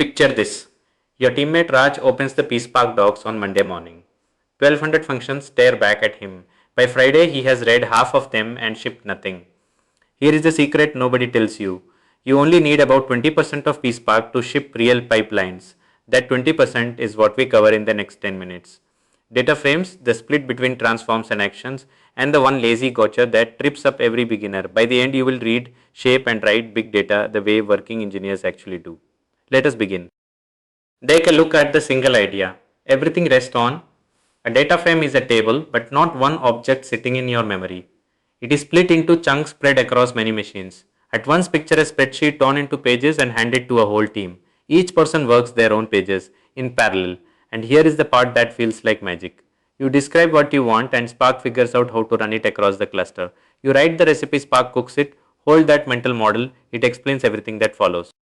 Picture this. Your teammate Raj opens the PySpark docs on Monday morning. 1200 functions stare back at him. By Friday, he has read half of them and shipped nothing. Here is the secret nobody tells you. You only need about 20% of PySpark to ship real pipelines. That 20% is what we cover in the next 10 minutes. Data frames, the split between transforms and actions, and the one lazy gotcha that trips up every beginner. By the end, you will read, shape, and write big data the way working engineers actually do. Let us begin. Take a look at the single idea. Everything rests on a data frame is a table, but not one object sitting in your memory. It is split into chunks spread across many machines. At once, picture a spreadsheet torn into pages and handed to a whole team. Each person works their own pages in parallel, and here is the part that feels like magic. You describe what you want, and Spark figures out how to run it across the cluster. You write the recipe, Spark cooks it, hold that mental model, it explains everything that follows.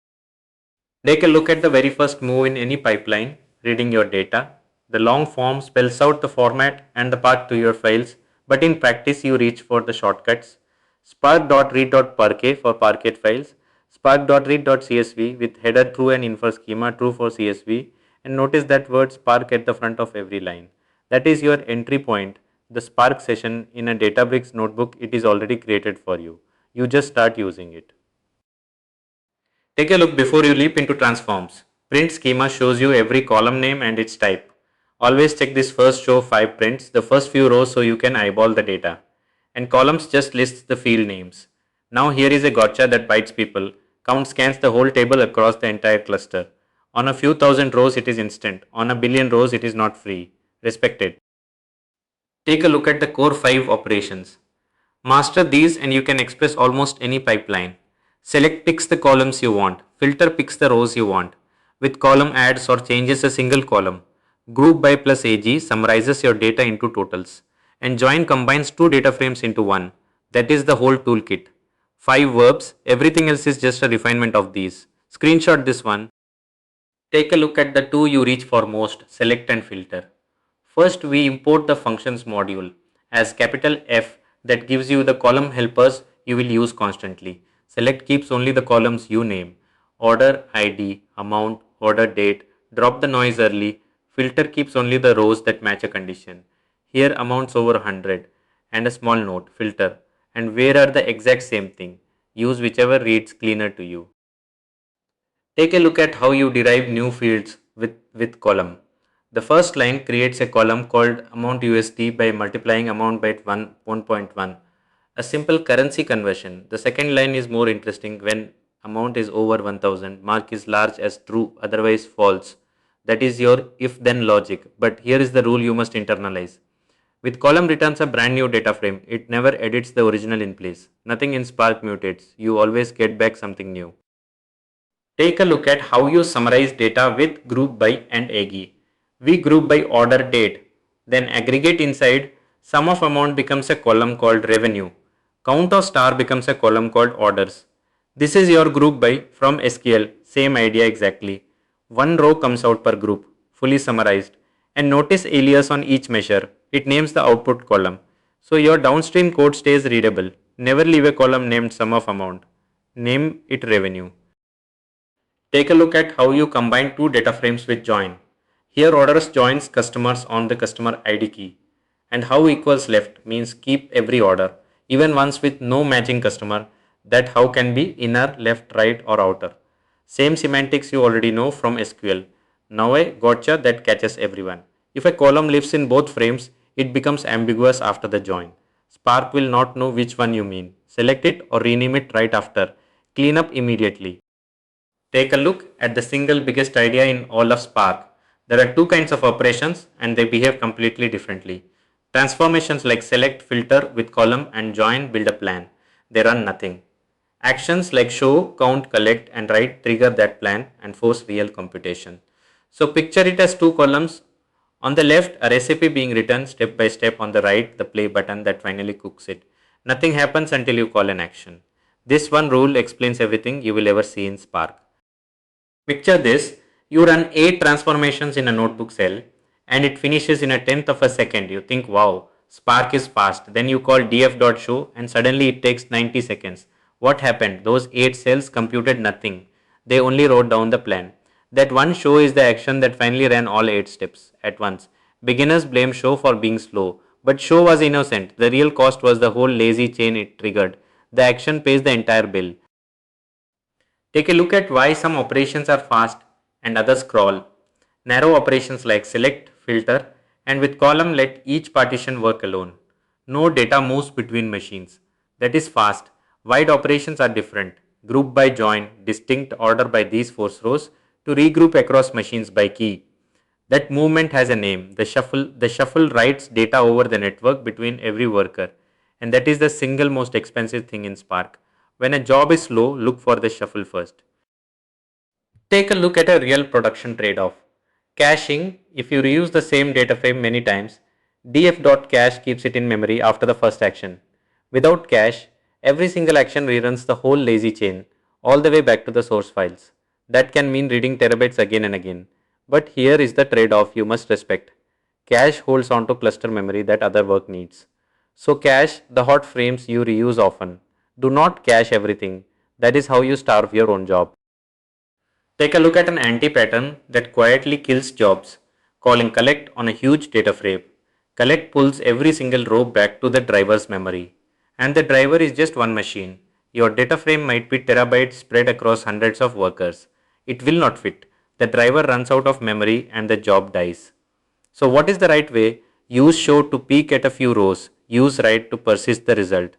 Take a look at the very first move in any pipeline, reading your data. The long form spells out the format and the path to your files, but in practice you reach for the shortcuts. Spark.read.parquet for Parquet files, spark.read.csv with header true and infer schema true for CSV, and notice that word Spark at the front of every line. That is your entry point, the Spark session in a Databricks notebook. It is already created for you. You just start using it. Take a look before you leap into transforms. Print schema shows you every column name and its type. Always check this first show 5 prints, the first few rows so you can eyeball the data. And columns just lists the field names. Now here is a gotcha that bites people. Count scans the whole table across the entire cluster. On a few thousand rows it is instant. On a billion rows it is not free. Respected. Take a look at the core 5 operations. Master these and you can express almost any pipeline. Select picks the columns you want. Filter picks the rows you want. With column adds or changes a single column. Group by plus AG summarizes your data into totals. And join combines 2 data frames into one. That is the whole toolkit. 5 verbs, everything else is just a refinement of these. Screenshot this one. Take a look at the two you reach for most, select and filter. First we import the functions module as capital F that gives you the column helpers you will use constantly. Select keeps only the columns you name. Order ID, amount, order date, drop the noise early. Filter keeps only the rows that match a condition. Here amounts over 100 and a small note, filter. And where are the exact same thing. Use whichever reads cleaner to you. Take a look at how you derive new fields with column. The first line creates a column called amount USD by multiplying amount by 1.1. A simple currency conversion. The second line is more interesting. When amount is over 1000, mark is large as true, otherwise false. That is your if then logic. But here is the rule you must internalize. With column returns a brand new data frame. It never edits the original in place. Nothing in Spark mutates. You always get back something new. Take a look at how you summarize data with group by and AGI. We group by order date. Then aggregate inside. Sum of amount becomes a column called revenue. Count of star becomes a column called orders. This is your group by from SQL, same idea exactly. One row comes out per group, fully summarized. And notice alias on each measure, it names the output column. So your downstream code stays readable. Never leave a column named sum of amount. Name it revenue. Take a look at how you combine two data frames with join. Here orders joins customers on the customer ID key. And how equals left means keep every order. Even ones with no matching customer, that how can be inner, left, right or outer. Same semantics you already know from SQL. Now a gotcha that catches everyone. If a column lives in both frames, it becomes ambiguous after the join. Spark will not know which one you mean. Select it or rename it right after. Clean up immediately. Take a look at the single biggest idea in all of Spark. There are two kinds of operations and they behave completely differently. Transformations like select, filter with column and join build a plan. They run nothing. Actions like show, count, collect and write trigger that plan and force real computation. So picture it as two columns. On the left, a recipe being written step by step. On the right, the play button that finally cooks it. Nothing happens until you call an action. This one rule explains everything you will ever see in Spark. Picture this, you run 8 transformations in a notebook cell and it finishes in a tenth of a second. You think, wow, Spark is fast. Then you call df.show and suddenly it takes 90 seconds. What happened? Those 8 cells computed nothing. They only wrote down the plan. That one show is the action that finally ran all 8 steps at once. Beginners blame show for being slow, but show was innocent. The real cost was the whole lazy chain it triggered. The action pays the entire bill. Take a look at why some operations are fast and others crawl. Narrow operations like select, filter, and with column let each partition work alone. No data moves between machines. That is fast. Wide operations are different. Group by join, distinct order by these force rows to regroup across machines by key. That movement has a name. The shuffle writes data over the network between every worker, and that is the single most expensive thing in Spark. When a job is slow, look for the shuffle first. Take a look at a real production trade-off. Caching, if you reuse the same data frame many times, df.cache keeps it in memory after the first action. Without cache, every single action reruns the whole lazy chain all the way back to the source files. That can mean reading terabytes again and again. But here is the trade-off you must respect. Cache holds onto cluster memory that other work needs. So cache the hot frames you reuse often. Do not cache everything. That is how you starve your own job. Take a look at an anti-pattern that quietly kills jobs, calling collect on a huge data frame. Collect pulls every single row back to the driver's memory. And the driver is just one machine. Your data frame might be terabytes spread across hundreds of workers. It will not fit. The driver runs out of memory and the job dies. So what is the right way? Use show to peek at a few rows. Use write to persist the result.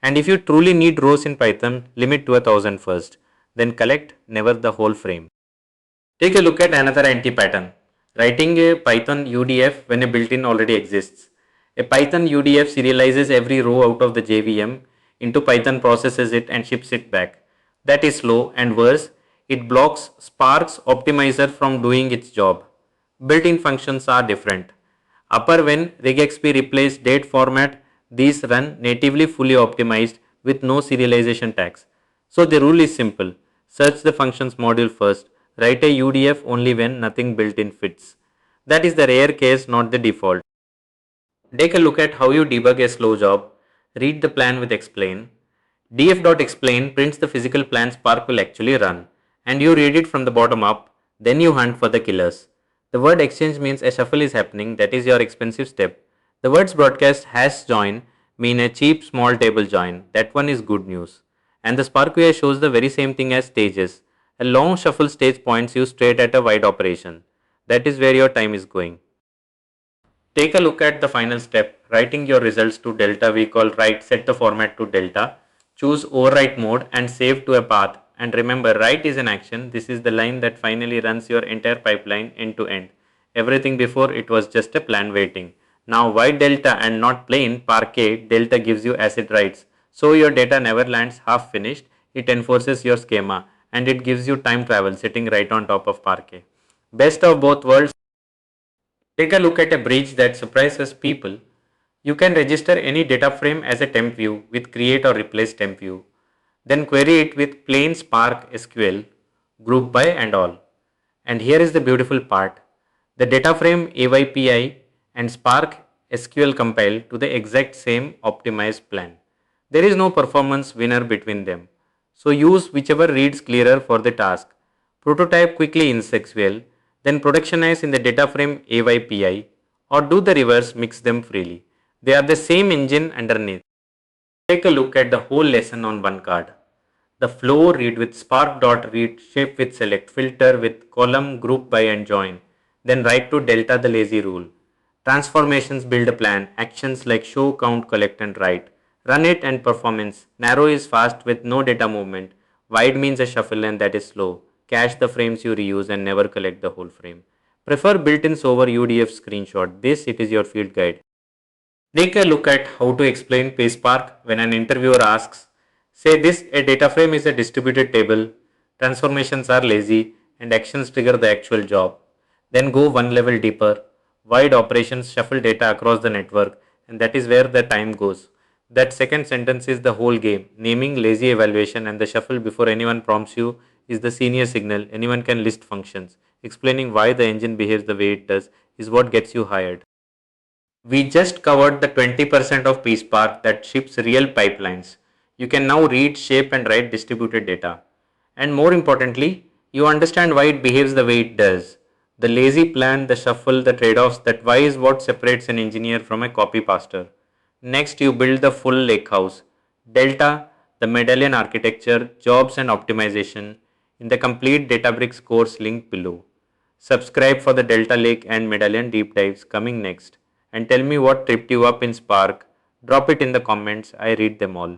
And if you truly need rows in Python, limit to 1000 first. Then collect, never the whole frame. Take a look at another anti-pattern. Writing a Python UDF when a built-in already exists. A Python UDF serializes every row out of the JVM into Python, processes it and ships it back. That is slow, and worse, it blocks Spark's optimizer from doing its job. Built-in functions are different. Upper when regexp replace date format, these run natively fully optimized with no serialization tags. So the rule is simple. Search the functions module first. Write a UDF only when nothing built-in fits. That is the rare case, not the default. Take a look at how you debug a slow job. Read the plan with explain. df.explain prints the physical plan Spark will actually run, and you read it from the bottom up, then you hunt for the killers. The word exchange means a shuffle is happening, that is your expensive step. The words broadcast hash join mean a cheap small table join, that one is good news. And the Spark UI shows the very same thing as stages. A long shuffle stage points you straight at a wide operation. That is where your time is going. Take a look at the final step, writing your results to delta. We call write, set the format to delta, choose overwrite mode and save to a path. And remember, write is an action. This is the line that finally runs your entire pipeline end to end. Everything before it was just a plan waiting. Now why delta and not plain parquet? Delta gives you acid writes. So your data never lands half finished. It enforces your schema and it gives you time travel sitting right on top of parquet. Best of both worlds. Take a look at a bridge that surprises people. You can register any data frame as a temp view with create or replace temp view. Then query it with plain Spark SQL, group by and all. And here is the beautiful part. The data frame AYPI and Spark SQL compile to the exact same optimized plan. There is no performance winner between them. So use whichever reads clearer for the task. Prototype quickly in SQL, then productionize in the data frame AYPI, or do the reverse, mix them freely. They are the same engine underneath. Take a look at the whole lesson on one card. The flow read with spark.read, shape with select, filter with column, group by and join. Then write to delta the lazy rule. Transformations build a plan, actions like show, count, collect and write. Run it and performance. Narrow is fast with no data movement. Wide means a shuffle and that is slow. Cache the frames you reuse and never collect the whole frame. Prefer built-ins over UDF screenshot. This it is your field guide. Take a look at how to explain PySpark when an interviewer asks, say this a data frame is a distributed table, transformations are lazy and actions trigger the actual job. Then go one level deeper. Wide operations shuffle data across the network and that is where the time goes. That second sentence is the whole game. Naming lazy evaluation and the shuffle before anyone prompts you is the senior signal. Anyone can list functions. Explaining why the engine behaves the way it does is what gets you hired. We just covered the 20% of PSpark that ships real pipelines. You can now read, shape and write distributed data. And more importantly, You understand why it behaves the way it does. The lazy plan, the shuffle, the trade offs, that why is what separates an engineer from a copy paster. Next, you build the full lakehouse. Delta, the medallion architecture, jobs and optimization in the complete Databricks course link below. Subscribe for the Delta Lake and Medallion deep dives coming next. And tell me what tripped you up in Spark. Drop it in the comments, I read them all.